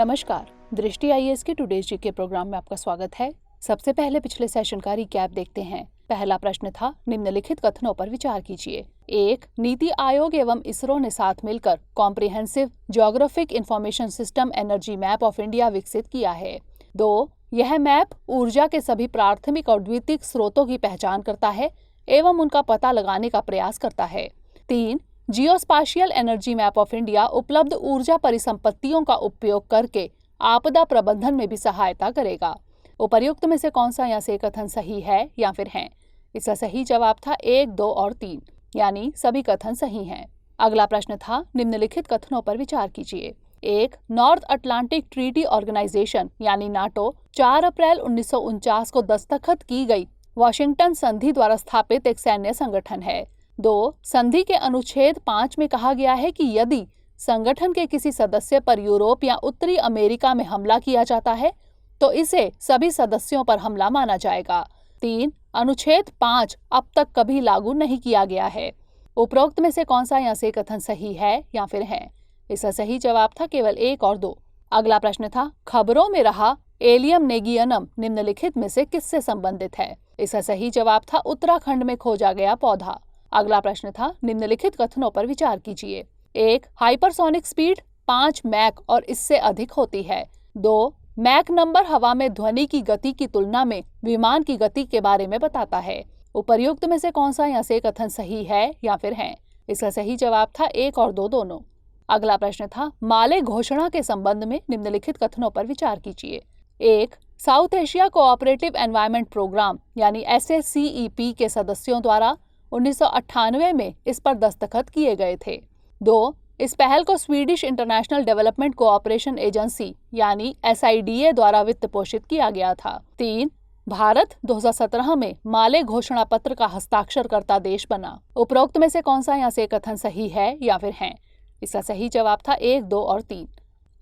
नमस्कार, दृष्टि आईएएस के टुडेज जीके प्रोग्राम में आपका स्वागत है। सबसे पहले पिछले सेशन का रिकैप देखते हैं। पहला प्रश्न था, निम्नलिखित कथनों पर विचार कीजिए। 1. नीति आयोग एवं इसरो ने साथ मिलकर comprehensive geographic information system energy map of India विकसित किया है। 2. यह मैप ऊर्जा के सभी प्राथमिक और द्वितीयक स्रोतों की पहचान करता है एवं उनका पता लगाने का प्रयास करता है। 3. जियोस्पाशियल एनर्जी मैप ऑफ इंडिया उपलब्ध ऊर्जा परिसंपत्तियों का उपयोग करके आपदा प्रबंधन में भी सहायता करेगा। उपर्युक्त में से कौन सा यहाँ से कथन सही है या फिर है? इसका सही जवाब था 1, 2 और 3, यानी सभी कथन सही हैं। अगला प्रश्न था, निम्नलिखित कथनों पर विचार कीजिए। 1. नॉर्थ अटलांटिक ट्रीटी ऑर्गेनाइजेशन यानी नाटो 4 अप्रैल 1949 को दस्तखत की गई वॉशिंगटन संधि द्वारा स्थापित एक सैन्य संगठन है। 2. संधि के अनुच्छेद 5 में कहा गया है कि यदि संगठन के किसी सदस्य पर यूरोप या उत्तरी अमेरिका में हमला किया जाता है तो इसे सभी सदस्यों पर हमला माना जाएगा। 3. अनुच्छेद 5 अब तक कभी लागू नहीं किया गया है। उपरोक्त में से कौन सा यहाँ से कथन सही है या फिर है? इसका सही जवाब था केवल 1 और 2। अगला प्रश्न था, खबरों में रहा एलियम नेगियनम निम्नलिखित में से किससे संबंधित है? इसका सही जवाब था उत्तराखंड में खोजा गया पौधा। अगला प्रश्न था, निम्नलिखित कथनों पर विचार कीजिए। 1. हाइपरसोनिक स्पीड 5 मैक और इससे अधिक होती है। 2. मैक नंबर हवा में ध्वनि की गति की तुलना में विमान की गति के बारे में बताता है। उपर्युक्त में से कौन सा यहाँ से कथन सही है या फिर है? इसका सही जवाब था 1 और 2 दोनों। अगला प्रश्न था, माले घोषणा के संबंध में निम्नलिखित कथनों पर विचार कीजिए। 1. South Asia Cooperative Environment Programme यानी SACEP के सदस्यों द्वारा 1998 में इस पर दस्तखत किए गए थे। 2. इस पहल को Swedish international development cooperation agency यानी SIDA द्वारा वित्त पोषित किया गया था। 3. भारत 2017 में माले घोषणा पत्र का हस्ताक्षरकर्ता देश बना। उपरोक्त में से कौन सा यहाँ से कथन सही है या फिर है? इसका सही जवाब था 1, 2 और 3।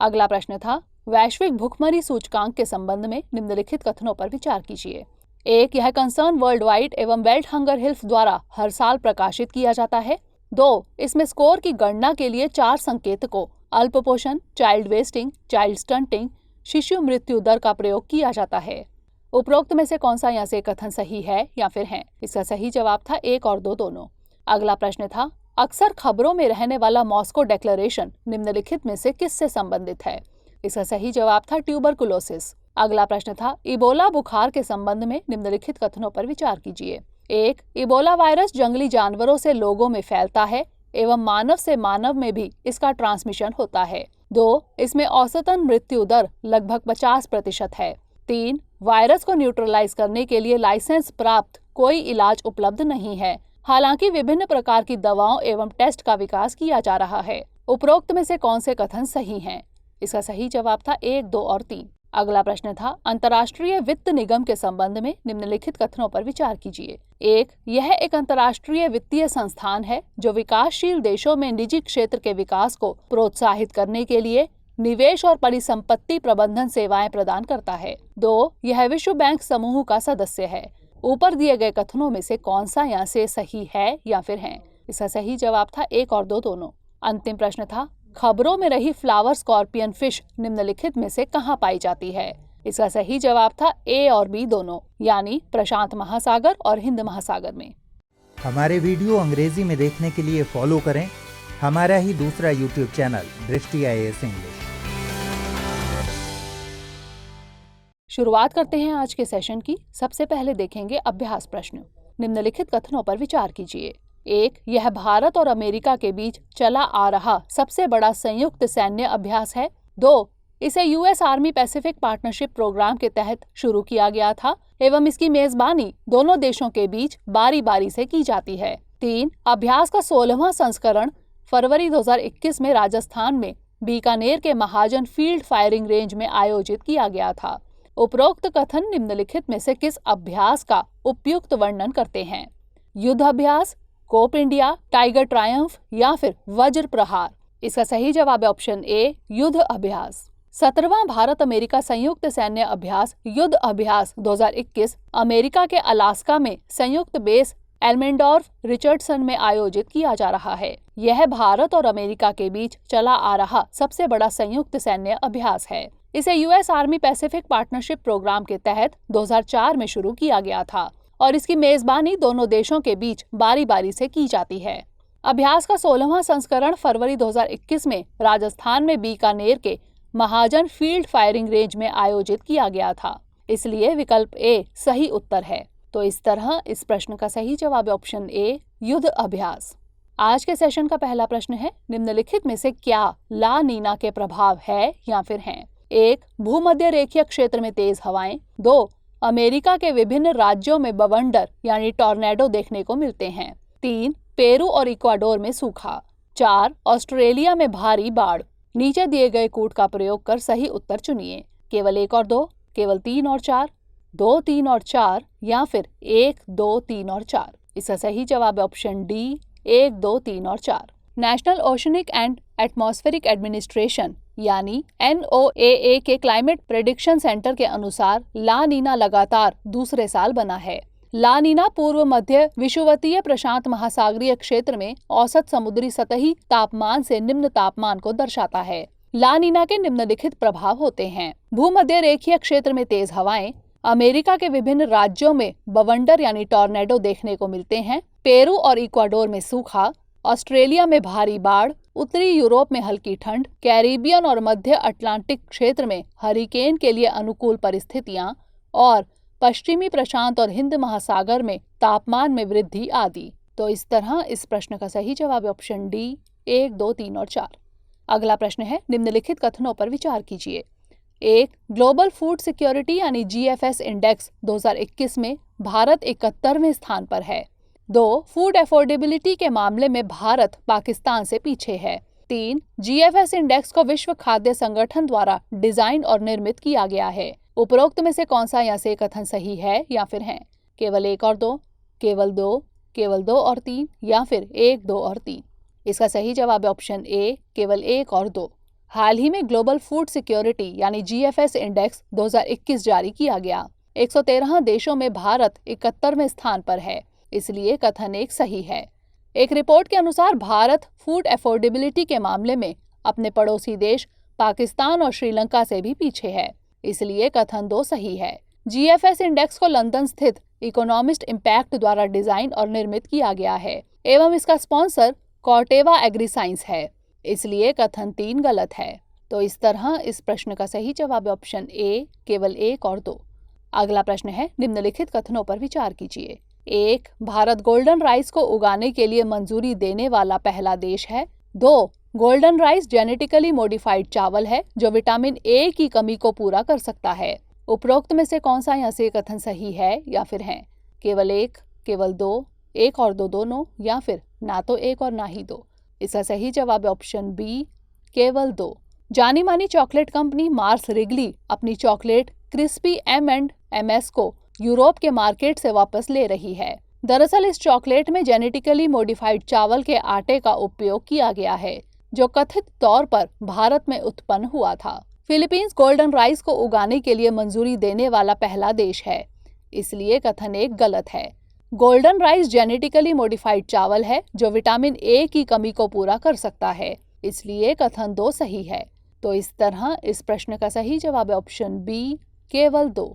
अगला प्रश्न था, वैश्विक भुखमरी सूचकांक के संबंध में निम्नलिखित कथनों पर विचार कीजिए। 1. यह कंसर्न वर्ल्ड वाइड एवं वेल्थ हंगर हिल्स द्वारा हर साल प्रकाशित किया जाता है। 2. इसमें स्कोर की गणना के लिए 4 संकेतकों अल्पपोषण, चाइल्ड वेस्टिंग, चाइल्ड स्टंटिंग, शिशु मृत्यु दर का प्रयोग किया जाता है। उपरोक्त में से कौन सा यहाँ से कथन सही है या फिर है? इसका सही जवाब था 1 और 2 दोनों। अगला प्रश्न था, अक्सर खबरों में रहने वाला मॉस्को डिक्लेरेशन निम्नलिखित में से किससे संबंधित है? इसका सही जवाब था ट्यूबरकुलोसिस। अगला प्रश्न था, इबोला बुखार के संबंध में निम्नलिखित कथनों पर विचार कीजिए। 1. इबोला वायरस जंगली जानवरों से लोगों में फैलता है एवं मानव से मानव में भी इसका ट्रांसमिशन होता है। 2. इसमें औसतन मृत्यु दर लगभग 50% है। 3. वायरस को न्यूट्रलाइज करने के लिए लाइसेंस प्राप्त कोई इलाज उपलब्ध नहीं है, हालांकि विभिन्न प्रकार की दवाओं एवं टेस्ट का विकास किया जा रहा है। उपरोक्त में से कौन से कथन सही हैं? इसका सही जवाब था 1, 2 और 3। अगला प्रश्न था, अंतर्राष्ट्रीय वित्त निगम के संबंध में निम्नलिखित कथनों पर विचार कीजिए। 1. यह एक अंतर्राष्ट्रीय वित्तीय संस्थान है जो विकासशील देशों में निजी क्षेत्र के विकास को प्रोत्साहित करने के लिए निवेश और परिसंपत्ति प्रबंधन सेवाएं प्रदान करता है। 2. यह विश्व बैंक समूह का सदस्य है। ऊपर दिए गए कथनों में से कौन सा यहाँ से सही है या फिर है? इसका सही जवाब था 1 और 2 दोनों। अंतिम प्रश्न था, खबरों में रही फ्लावर स्कॉर्पियन फिश निम्नलिखित में से कहाँ पाई जाती है? इसका सही जवाब था A और B दोनों, यानी प्रशांत महासागर और हिंद महासागर में। हमारे वीडियो अंग्रेजी में देखने के लिए फॉलो करें हमारा ही दूसरा YouTube चैनल दृष्टि IAS इंग्लिश। शुरुआत करते हैं आज के सेशन की। सबसे पहले देखेंगे अभ्यास प्रश्न। निम्नलिखित कथनों पर विचार कीजिए। 1. यह भारत और अमेरिका के बीच चला आ रहा सबसे बड़ा संयुक्त सैन्य अभ्यास है। 2. इसे US Army Pacific Partnership Programme के तहत शुरू किया गया था एवं इसकी मेजबानी दोनों देशों के बीच बारी बारी से की जाती है। 3. अभ्यास का 16वां संस्करण फरवरी 2021 में राजस्थान में बीकानेर के महाजन फील्ड फायरिंग रेंज में आयोजित किया गया था। उपरोक्त कथन निम्नलिखित में से किस अभ्यास का उपयुक्त वर्णन करते हैं? युद्ध अभ्यास, कोप इंडिया, टाइगर ट्रायम्फ या फिर वज्र प्रहार? इसका सही जवाब है ऑप्शन A, युद्ध अभ्यास। 17वां भारत अमेरिका संयुक्त सैन्य अभ्यास युद्ध अभ्यास 2021 अमेरिका के अलास्का में संयुक्त बेस एल्मेंडोर्फ रिचर्डसन में आयोजित किया जा रहा है। यह भारत और अमेरिका के बीच चला आ रहा सबसे बड़ा संयुक्त सैन्य अभ्यास है। इसे US Army Pacific Partnership Programme के तहत 2004 में शुरू किया गया था और इसकी मेजबानी दोनों देशों के बीच बारी बारी से की जाती है। अभ्यास का 16वां संस्करण फरवरी 2021 में राजस्थान में बीकानेर के महाजन फील्ड फायरिंग रेंज में आयोजित किया गया था, इसलिए विकल्प ए सही उत्तर है। तो इस तरह इस प्रश्न का सही जवाब है ऑप्शन ए, युद्ध अभ्यास। आज के सेशन का पहला प्रश्न है, निम्नलिखित में से क्या ला नीना के प्रभाव है या फिर हैं? 1. भूमध्य रेखीय क्षेत्र में तेज हवाएं। 2. अमेरिका के विभिन्न राज्यों में बवंडर यानी टॉर्नेडो देखने को मिलते हैं। 3. पेरू और इक्वाडोर में सूखा। 4. ऑस्ट्रेलिया में भारी बाढ़। नीचे दिए गए कूट का प्रयोग कर सही उत्तर चुनिए। केवल 1 और 2, केवल 3 और 4, 2, 3 और 4 या फिर 1, 2, 3 और 4। इसका सही जवाब है ऑप्शन डी, 1, 2, 3 और 4। National oceanic and atmospheric administration यानी NOAA के क्लाइमेट प्रेडिक्शन सेंटर के अनुसार ला नीना लगातार दूसरे साल बना है। ला नीना पूर्व मध्य विषुवतीय प्रशांत महासागरीय क्षेत्र में औसत समुद्री सतही तापमान से निम्न तापमान को दर्शाता है। ला नीना के निम्नलिखित प्रभाव होते हैं। भूमध्य रेखीय क्षेत्र में तेज हवाएं, अमेरिका के विभिन्न राज्यों में बवंडर यानी टॉर्नेडो देखने को मिलते हैं। पेरू और इक्वाडोर में सूखा, ऑस्ट्रेलिया में भारी बाढ़, उत्तरी यूरोप में हल्की ठंड, कैरिबियन और मध्य अटलांटिक क्षेत्र में हरिकेन के लिए अनुकूल परिस्थितियां और पश्चिमी प्रशांत और हिंद महासागर में तापमान में वृद्धि आदि। तो इस तरह इस प्रश्न का सही जवाब है ऑप्शन डी, 1, 2, 3 और 4। अगला प्रश्न है, निम्नलिखित कथनों पर विचार कीजिए। 1. ग्लोबल फूड सिक्योरिटी यानी GFS इंडेक्स 2021 में भारत 71वें स्थान पर है। 2. फूड अफोर्डेबिलिटी के मामले में भारत पाकिस्तान से पीछे है। 3. GFS इंडेक्स को विश्व खाद्य संगठन द्वारा डिजाइन और निर्मित किया गया है। उपरोक्त में से कौन सा या से कथन सही है या फिर है? केवल 1 और 2, केवल 2, केवल 2 और 3 या फिर 1, 2 और 3। इसका सही जवाब है ऑप्शन ए, केवल 1 और 2। हाल ही में ग्लोबल फूड सिक्योरिटी यानी GFS इंडेक्स 2021 जारी किया गया। 113 देशों में भारत 71वें स्थान पर है, इसलिए कथन 1 सही है। एक रिपोर्ट के अनुसार भारत फूड अफोर्डेबिलिटी के मामले में अपने पड़ोसी देश पाकिस्तान और श्रीलंका से भी पीछे है, इसलिए कथन 2 सही है। GFS इंडेक्स को लंदन स्थित इकोनॉमिस्ट इम्पैक्ट द्वारा डिजाइन और निर्मित किया गया है एवं इसका स्पॉन्सर कॉर्टेवा एग्रीसाइंस है, इसलिए कथन 3 गलत है। तो इस तरह इस प्रश्न का सही जवाब है ऑप्शन ए, केवल 1 और 2। अगला प्रश्न है, निम्नलिखित कथनों पर विचार कीजिए। 1. भारत गोल्डन राइस को उगाने के लिए मंजूरी देने वाला पहला देश है। 2. गोल्डन राइस जेनेटिकली मॉडिफाइड चावल है जो विटामिन ए की कमी को पूरा कर सकता है। उपरोक्त में से कौन सा या से कथन सही है या फिर है? केवल 1, केवल 2, 1 और 2 दोनों या फिर ना तो 1 और ना ही 2। इसका सही जवाब है ऑप्शन बी, केवल 2। जानी मानी चॉकलेट कंपनी मार्स रिगली अपनी चॉकलेट क्रिस्पी M&Ms को यूरोप के मार्केट से वापस ले रही है। दरअसल इस चॉकलेट में जेनेटिकली मॉडिफाइड चावल के आटे का उपयोग किया गया है जो कथित तौर पर भारत में उत्पन्न हुआ था। फिलीपींस गोल्डन राइस को उगाने के लिए मंजूरी देने वाला पहला देश है, इसलिए कथन 1 गलत है। गोल्डन राइस जेनेटिकली मॉडिफाइड चावल है जो विटामिन ए की कमी को पूरा कर सकता है, इसलिए कथन 2 सही है। तो इस तरह इस प्रश्न का सही जवाब है ऑप्शन बी, केवल 2।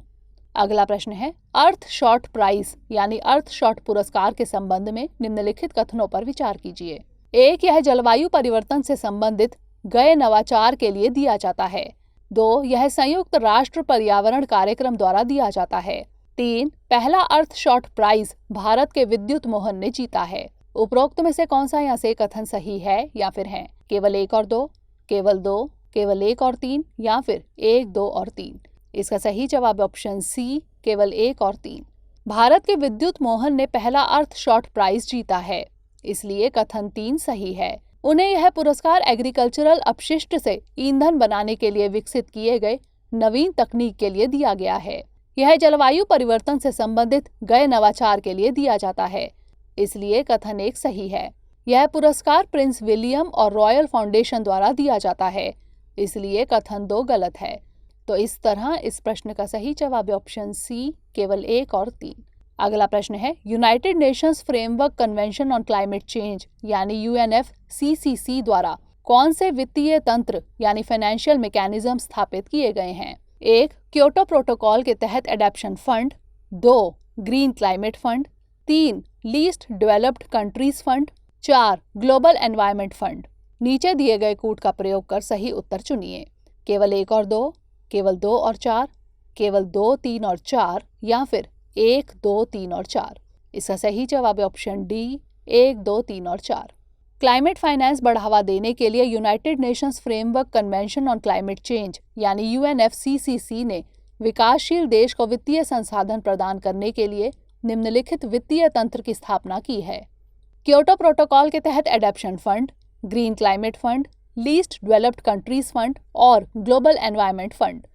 अगला प्रश्न है, अर्थ शॉट प्राइज यानी अर्थ शॉट पुरस्कार के संबंध में निम्नलिखित कथनों पर विचार कीजिए। 1. यह जलवायु परिवर्तन से संबंधित गए नवाचार के लिए दिया जाता है। 2. यह संयुक्त राष्ट्र पर्यावरण कार्यक्रम द्वारा दिया जाता है। 3. पहला अर्थ शॉट प्राइज भारत के विद्युत मोहन ने जीता है। उपरोक्त में से कौन सा या से कथन सही है या फिर है? केवल 1 और 2, केवल 2, केवल 1 और 3 या फिर 1, 2 और 3। इसका सही जवाब है ऑप्शन सी, केवल 1 और 3। भारत के विद्युत मोहन ने पहला अर्थ शॉट प्राइज जीता है, इसलिए कथन 3 सही है। उन्हें यह पुरस्कार एग्रीकल्चरल अपशिष्ट से ईंधन बनाने के लिए विकसित किए गए नवीन तकनीक के लिए दिया गया है। यह जलवायु परिवर्तन से संबंधित गए नवाचार के लिए दिया जाता है, इसलिए कथन 1 सही है। यह पुरस्कार प्रिंस विलियम और रॉयल फाउंडेशन द्वारा दिया जाता है, इसलिए कथन 2 गलत है। तो इस तरह इस प्रश्न का सही जवाब है ऑप्शन सी, केवल 1 और 3। अगला प्रश्न है, United Nations framework convention on climate change यानी UNFCCC द्वारा कौन से वित्तीय तंत्र यानी फाइनेंशियल मैकेनिज्म स्थापित किए गए हैं? 1. क्योटो प्रोटोकॉल के तहत adaptation fund, 2. Green climate fund, 3. Least developed countries fund, 4. Global environment fund. नीचे दिए गए कूट का प्रयोग कर सही उत्तर चुनिए। केवल 1 और 2, केवल 2 और 4, केवल 2, 3 और 4 या फिर 1, 2, 3 और 4। इसका सही जवाब है ऑप्शन डी, 1, 2, 3 और 4। क्लाइमेट फाइनेंस बढ़ावा देने के लिए United Nations framework convention on climate change यानी UNFCCC ने विकासशील देश को वित्तीय संसाधन प्रदान करने के लिए निम्नलिखित वित्तीय तंत्र की स्थापना की है। क्योटो प्रोटोकॉल के तहत adaptation fund, green climate fund, least developed countries fund और ग्लोबल एनवायरनमेंट फंड।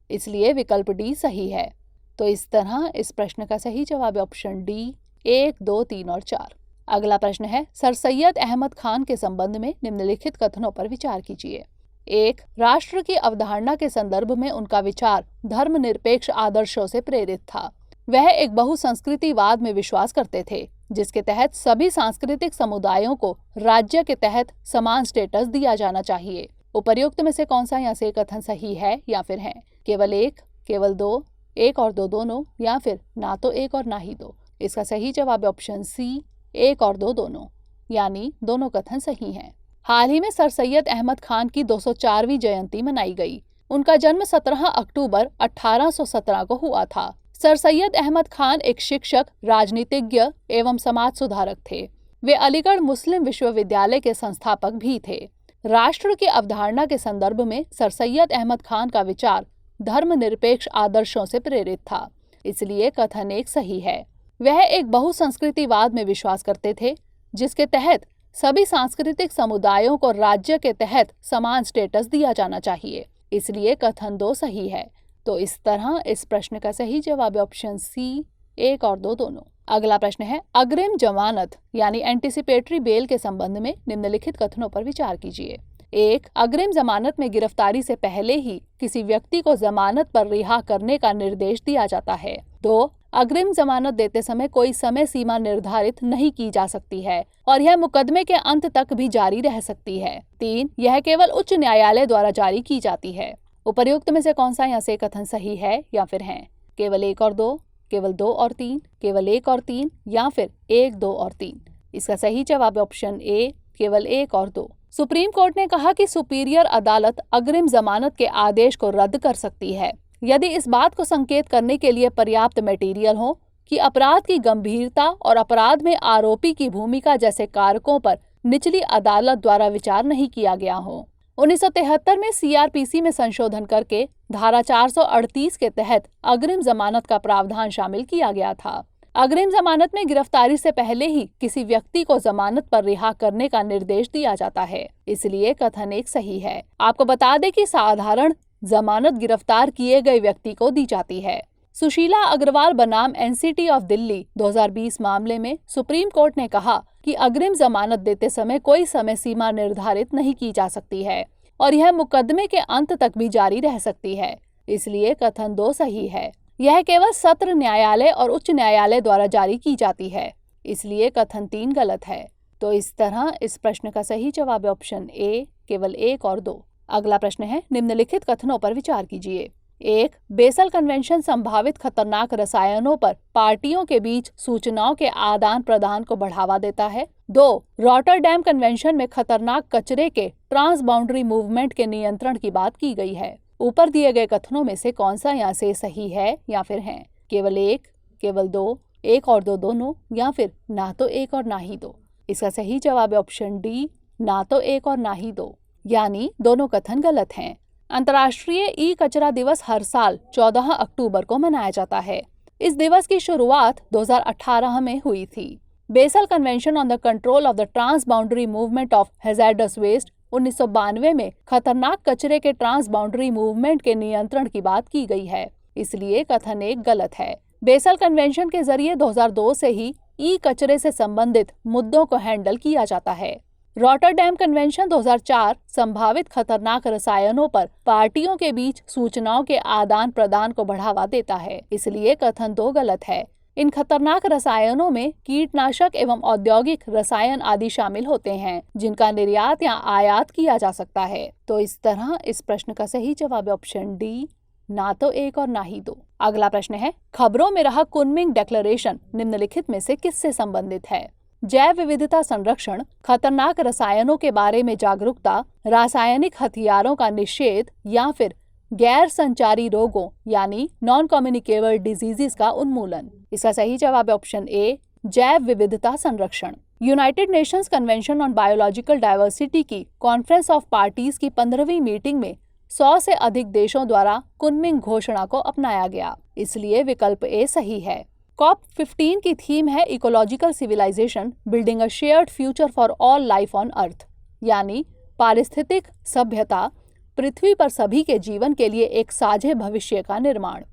इसलिए विकल्प डी सही है। तो इस तरह इस प्रश्न का सही जवाब है ऑप्शन डी, 1, 2, 3 और 4। अगला प्रश्न है, सर सैयद अहमद खान के संबंध में निम्नलिखित कथनों पर विचार कीजिए। 1. राष्ट्र की अवधारणा के संदर्भ में उनका विचार धर्मनिरपेक्ष आदर्शों से प्रेरित था। वह एक बहुसंस्कृतिवाद में विश्वास करते थे, जिसके तहत सभी सांस्कृतिक समुदायों को राज्य के तहत समान स्टेटस दिया जाना चाहिए। उपर्युक्त में से कौन सा यहाँ से कथन सही है या फिर है? केवल 1, केवल 2, 1 और 2 दोनों या फिर ना तो 1 और ना ही 2। इसका सही जवाब है ऑप्शन सी, 1 और 2 दोनों, यानी दोनों कथन सही हैं। हाल ही में सर सैयद अहमद खान की 204वीं जयंती मनाई गई। उनका जन्म 17 अक्टूबर 1817 को हुआ था। सर सैयद अहमद खान एक शिक्षक, राजनीतिज्ञ एवं समाज सुधारक थे। वे अलीगढ़ मुस्लिम विश्वविद्यालय के संस्थापक भी थे। राष्ट्र की अवधारणा के संदर्भ में सर सैयद अहमद खान का विचार धर्मनिरपेक्ष आदर्शों से प्रेरित था। इसलिए कथन 1 सही है। वह एक बहुसंस्कृतिवाद में विश्वास करते थे, जिसके तहत सभी सांस्कृतिक समुदायों को राज्य के तहत समान स्टेटस दिया जाना चाहिए। इसलिए कथन 2 सही है। तो इस तरह इस प्रश्न का सही जवाब है ऑप्शन सी, 1 और 2 दोनों। अगला प्रश्न है, अग्रिम जमानत यानी एंटिसिपेटरी बेल के संबंध में निम्नलिखित कथनों पर विचार कीजिए। 1. अग्रिम जमानत में गिरफ्तारी से पहले ही किसी व्यक्ति को जमानत पर रिहा करने का निर्देश दिया जाता है। 2. अग्रिम जमानत देते समय कोई समय सीमा निर्धारित नहीं की जा सकती है और यह मुकदमे के अंत तक भी जारी रह सकती है। 3. यह केवल उच्च न्यायालय द्वारा जारी की जाती है। उपर्युक्त में से कौन सा यहाँ से कथन सही है या फिर है? केवल 1 और 2, केवल 2 और 3, केवल 1 और 3 या फिर 1, 2 और 3। इसका सही जवाब है ऑप्शन ए, केवल 1 और 2। सुप्रीम कोर्ट ने कहा कि सुपीरियर अदालत अग्रिम जमानत के आदेश को रद्द कर सकती है यदि इस बात को संकेत करने के लिए पर्याप्त मटेरियल हो कि अपराध की गंभीरता और अपराध में आरोपी की भूमिका जैसे कारकों पर निचली अदालत द्वारा विचार नहीं किया गया हो। 1973 में CRPC में संशोधन करके धारा 438 के तहत अग्रिम जमानत का प्रावधान शामिल किया गया था। अग्रिम जमानत में गिरफ्तारी से पहले ही किसी व्यक्ति को जमानत पर रिहा करने का निर्देश दिया जाता है। इसलिए कथन 1 सही है। आपको बता दें कि साधारण जमानत गिरफ्तार किए गए व्यक्ति को दी जाती है। सुशीला अग्रवाल बनाम NCT ऑफ दिल्ली 2020 मामले में सुप्रीम कोर्ट ने कहा कि अग्रिम जमानत देते समय कोई समय सीमा निर्धारित नहीं की जा सकती है और यह मुकदमे के अंत तक भी जारी रह सकती है। इसलिए कथन 2 सही है। यह केवल सत्र न्यायालय और उच्च न्यायालय द्वारा जारी की जाती है। इसलिए कथन 3 गलत है। तो इस तरह इस प्रश्न का सही जवाब है ऑप्शन ए, केवल 1 और 2। अगला प्रश्न है, निम्नलिखित कथनों पर विचार कीजिए। 1. बेसल कन्वेंशन संभावित खतरनाक रसायनों पर पार्टियों के बीच सूचनाओं के आदान प्रदान को बढ़ावा देता है। 2. रॉटरडैम कन्वेंशन में खतरनाक कचरे के ट्रांस बाउंड्री मूवमेंट के नियंत्रण की बात की गई है। ऊपर दिए गए कथनों में से कौन सा यहाँ से सही है या फिर है? केवल 1, केवल 2, 1 और 2 दोनों या फिर ना तो 1 और ना ही 2। इसका सही जवाब है ऑप्शन डी, ना तो 1 और ना ही 2, यानी दोनों कथन गलत हैं। अंतर्राष्ट्रीय ई कचरा दिवस हर साल 14 अक्टूबर को मनाया जाता है। इस दिवस की शुरुआत 2018 में हुई थी। Basel Convention on the Control of the Transboundary Movement of Hazardous Waste 1992 में खतरनाक कचरे के ट्रांस बाउंड्री मूवमेंट के नियंत्रण की बात की गई है। इसलिए कथन 1 गलत है। बेसल कन्वेंशन के जरिए 2002 से ही ई कचरे से संबंधित मुद्दों को हैंडल किया जाता है। रॉटरडैम कन्वेंशन 2004 संभावित खतरनाक रसायनों पर पार्टियों के बीच सूचनाओं के आदान प्रदान को बढ़ावा देता है। इसलिए कथन 2 गलत है। इन खतरनाक रसायनों में कीटनाशक एवं औद्योगिक रसायन आदि शामिल होते हैं जिनका निर्यात या आयात किया जा सकता है। तो इस तरह इस प्रश्न का सही जवाब है ऑप्शन डी, ना तो एक और ना ही दो। अगला प्रश्न है, खबरों में रहा कुनमिंग डिक्लेरेशन निम्नलिखित में से किससे संबंधित है? जैव विविधता संरक्षण, खतरनाक रसायनों के बारे में जागरूकता, रासायनिक हथियारों का निषेध या फिर गैर संचारी रोगों यानी नॉन कम्युनिकेबल डिजीजेस का उन्मूलन। इसका सही जवाब है ऑप्शन ए, जैव विविधता संरक्षण। United Nations convention on biological diversity की कॉन्फ्रेंस ऑफ पार्टीज की 15वीं मीटिंग में 100 से अधिक देशों द्वारा कुनमिंग घोषणा को अपनाया गया, इसलिए विकल्प ए सही है। COP15 की थीम है ecological civilisation building a shared future for all life on Earth, यानी पारिस्थितिक सभ्यता, पृथ्वी पर सभी के जीवन के लिए एक साझे भविष्य का निर्माण।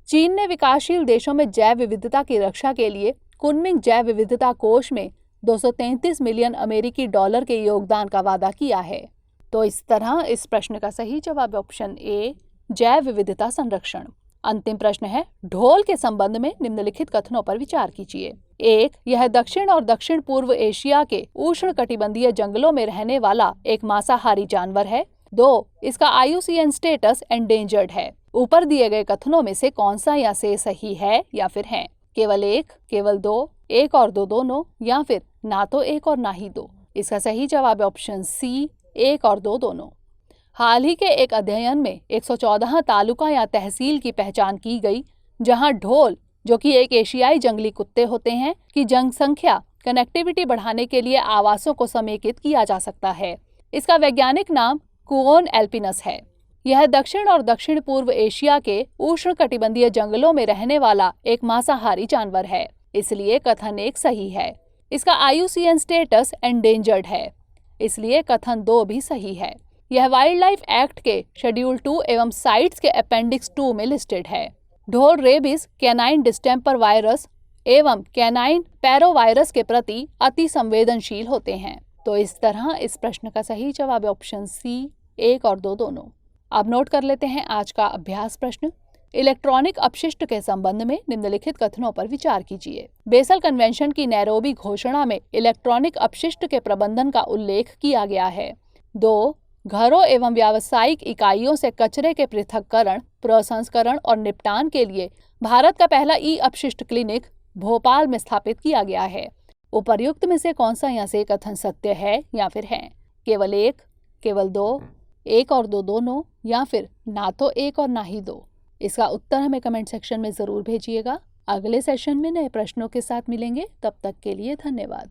चीन ने विकासशील देशों में जैव विविधता की रक्षा के लिए कुनमिंग जैव विविधता कोष में 233 मिलियन अमेरिकी डॉलर के योगदान का वादा किया है। तो इस तरह इस प्रश्न का सही जवाब है ऑप्शन ए, जैव विविधता संरक्षण। अंतिम प्रश्न है, ढोल के संबंध में निम्नलिखित कथनों पर विचार कीजिए। 1. यह दक्षिण और दक्षिण पूर्व एशिया के उष्णकटिबंधीय जंगलों में रहने वाला एक मांसाहारी जानवर है। 2. इसका IUCN स्टेटस एंडेंजर्ड है। ऊपर दिए गए कथनों में से कौन सा या से सही है या फिर है? केवल एक, केवल दो, एक और दो दोनों, या फिर ना तो एक और ना ही दो। इसका सही जवाब है ऑप्शन सी, एक और दो दोनों। हाल ही के एक अध्ययन में 114 तालुका या तहसील की पहचान की गई जहां ढोल, जो कि एक एशियाई जंगली कुत्ते होते हैं, की जनसंख्या कनेक्टिविटी बढ़ाने के लिए आवासों को समेकित किया जा सकता है। इसका वैज्ञानिक नाम कुओन एल्पिनस है। यह दक्षिण और दक्षिण पूर्व एशिया के उष्णकटिबंधीय जंगलों में रहने वाला एक मांसाहारी जानवर है, इसलिए कथन 1 सही है। इसका IUCN स्टेटस एंडेंजर्ड है, इसलिए कथन 2 भी सही है। यह वाइल्ड लाइफ एक्ट के शेड्यूल 2 एवं साइट्स के अपेंडिक्स 2 में लिस्टेड है। ढोल रेबीज, कैनाइन डिस्टेम्पर वायरस एवं कैनाइन पैरोवायरस के प्रति अति संवेदनशील होते हैं। तो इस तरह इस प्रश्न का सही जवाब है ऑप्शन सी, एक और दो दोनों। अब नोट कर लेते हैं आज का अभ्यास प्रश्न। इलेक्ट्रॉनिक अपशिष्ट के संबंध में निम्नलिखित कथनों पर विचार कीजिए। बेसल कन्वेंशन की नैरोबी घोषणा में इलेक्ट्रॉनिक अपशिष्ट के प्रबंधन का उल्लेख किया गया है। 2. घरों एवं व्यावसायिक इकाइयों से कचरे के पृथक्करण, प्रसंस्करण और निपटान के लिए भारत का पहला अपशिष्ट क्लिनिक भोपाल में स्थापित किया गया है। उपर्युक्त में से कौन सा यहाँ से कथन सत्य है या फिर है? केवल एक, केवल दो, एक और दो दोनों, या फिर ना तो एक और ना ही दो। इसका उत्तर हमें कमेंट सेक्शन में जरूर भेजिएगा। अगले सेशन में नए प्रश्नों के साथ मिलेंगे, तब तक के लिए धन्यवाद।